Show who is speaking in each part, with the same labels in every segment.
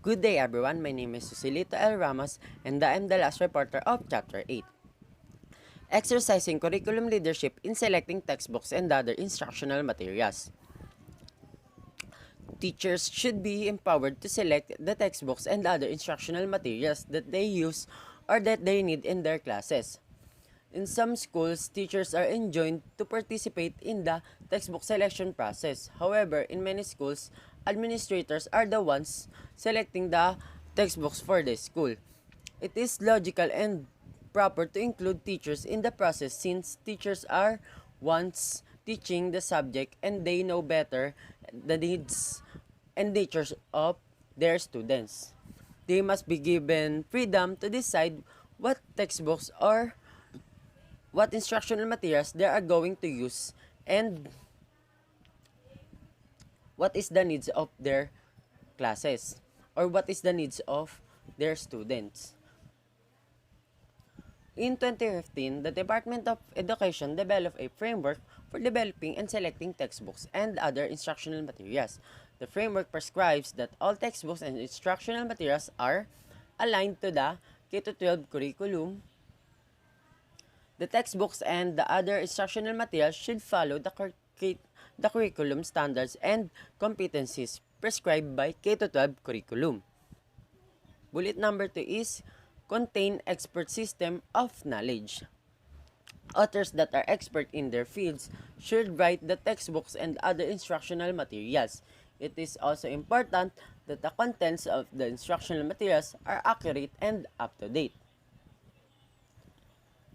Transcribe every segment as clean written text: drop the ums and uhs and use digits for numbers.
Speaker 1: Good day everyone, my name is Susilito L. Ramos and I am the last reporter of Chapter 8. Exercising curriculum leadership in selecting textbooks and other instructional materials. Teachers should be empowered to select the textbooks and other instructional materials that they use or that they need in their classes. In some schools, teachers are enjoined to participate in the textbook selection process. However, in many schools, administrators are the ones selecting the textbooks for the school. It is logical and proper to include teachers in the process since teachers are ones teaching the subject and they know better the needs and natures of their students. They must be given freedom to decide what textbooks or what instructional materials they are going to use and what is the needs of their classes or what is the needs of their students. In 2015, the Department of Education developed a framework for developing and selecting textbooks and other instructional materials. The framework prescribes that all textbooks and instructional materials are aligned to the K-12 curriculum. The textbooks and the other instructional materials should follow the curriculum standards and competencies prescribed by K-12 curriculum. Bullet number 2 is contain expert system of knowledge. Authors that are expert in their fields should write the textbooks and other instructional materials. It is also important that the contents of the instructional materials are accurate and up to date.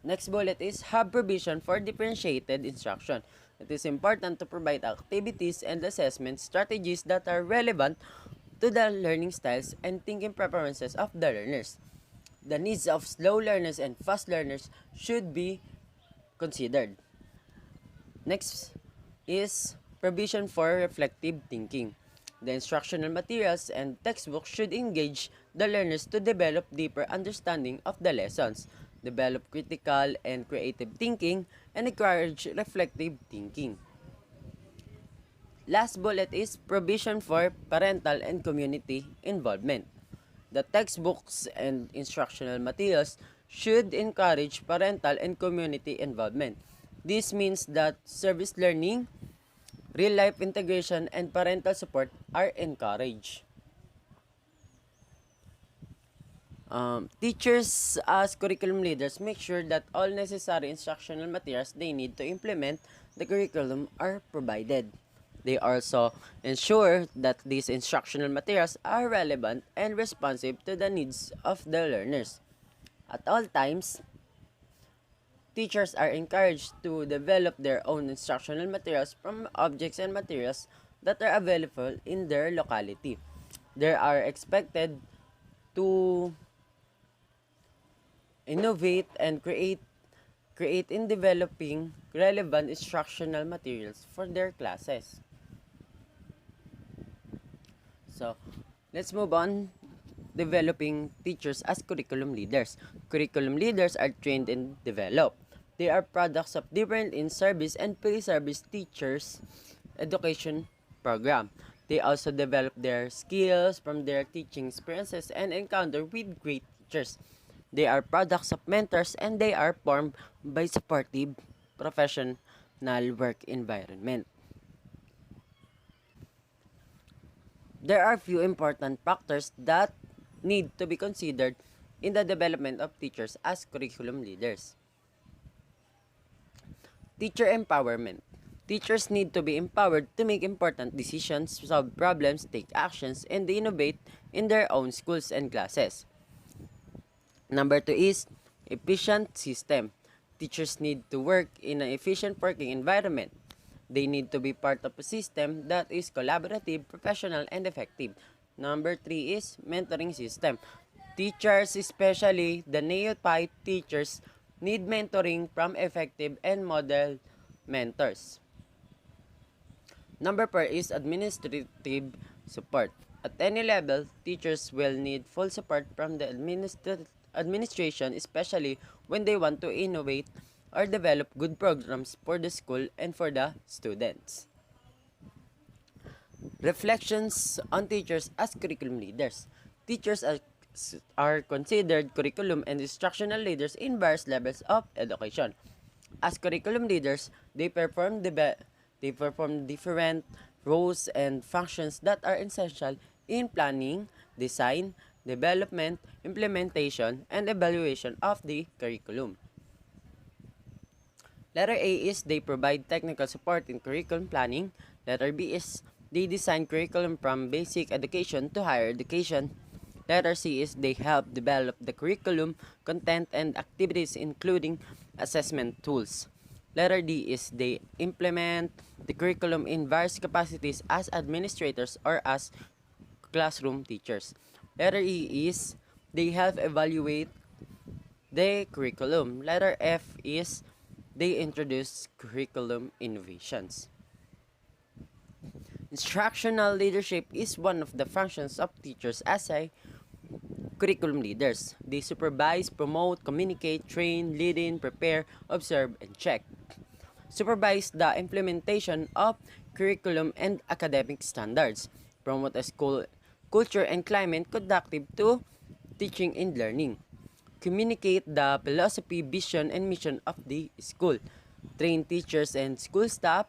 Speaker 1: Next bullet is have provision for differentiated instruction. It is important to provide activities and assessment strategies that are relevant to the learning styles and thinking preferences of the learners. The needs of slow learners and fast learners should be considered. Next is provision for reflective thinking. The instructional materials and textbooks should engage the learners to develop deeper understanding of the lessons, develop critical and creative thinking, and encourage reflective thinking. Last bullet is provision for parental and community involvement. The textbooks and instructional materials should encourage parental and community involvement. This means that service learning, real-life integration, and parental support are encouraged. Teachers as curriculum leaders make sure that all necessary instructional materials they need to implement the curriculum are provided. They also ensure that these instructional materials are relevant and responsive to the needs of the learners. At all times, teachers are encouraged to develop their own instructional materials from objects and materials that are available in their locality. They are expected to innovate and create in developing relevant instructional materials for their classes. So, let's move on. Developing teachers as curriculum leaders. Curriculum leaders are trained and developed. They are products of different in-service and pre-service teachers education program. They also develop their skills from their teaching experiences and encounter with great teachers. They are products of mentors and they are formed by supportive professional work environment. There are few important factors that need to be considered in the development of teachers as curriculum leaders. Teacher empowerment. Teachers need to be empowered to make important decisions, solve problems, take actions, and innovate in their own schools and classes. Number 2 is efficient system. Teachers need to work in an efficient working environment. They need to be part of a system that is collaborative, professional, and effective. Number 3 is mentoring system. Teachers, especially the neophyte teachers, need mentoring from effective and model mentors. Number 4 is administrative support. At any level, teachers will need full support from the administration, especially when they want to innovate or develop good programs for the school and for the students. Reflections on teachers as curriculum leaders. Teachers are considered curriculum and instructional leaders in various levels of education. As curriculum leaders, they perform different roles and functions that are essential in planning, design, development, implementation, and evaluation of the curriculum. Letter A is they provide technical support in curriculum planning. Letter B is they design curriculum from basic education to higher education. Letter C is they help develop the curriculum, content, and activities including assessment tools. Letter D is they implement the curriculum in various capacities as administrators or as classroom teachers. Letter E is they help evaluate the curriculum. Letter F is they introduce curriculum innovations. Instructional leadership is one of the functions of teachers as a curriculum leaders. They supervise, promote, communicate, train, lead in, prepare, observe, and check. Supervise the implementation of curriculum and academic standards. Promote a school culture and climate conducive to teaching and learning. Communicate the philosophy, vision, and mission of the school. Train teachers and school staff.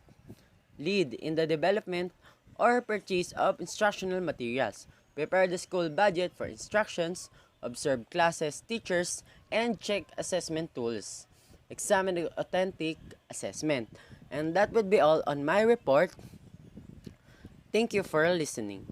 Speaker 1: Lead in the development or purchase of instructional materials. Prepare the school budget for instructions. Observe classes, teachers, and check assessment tools. Examine the authentic assessment. And that would be all on my report. Thank you for listening.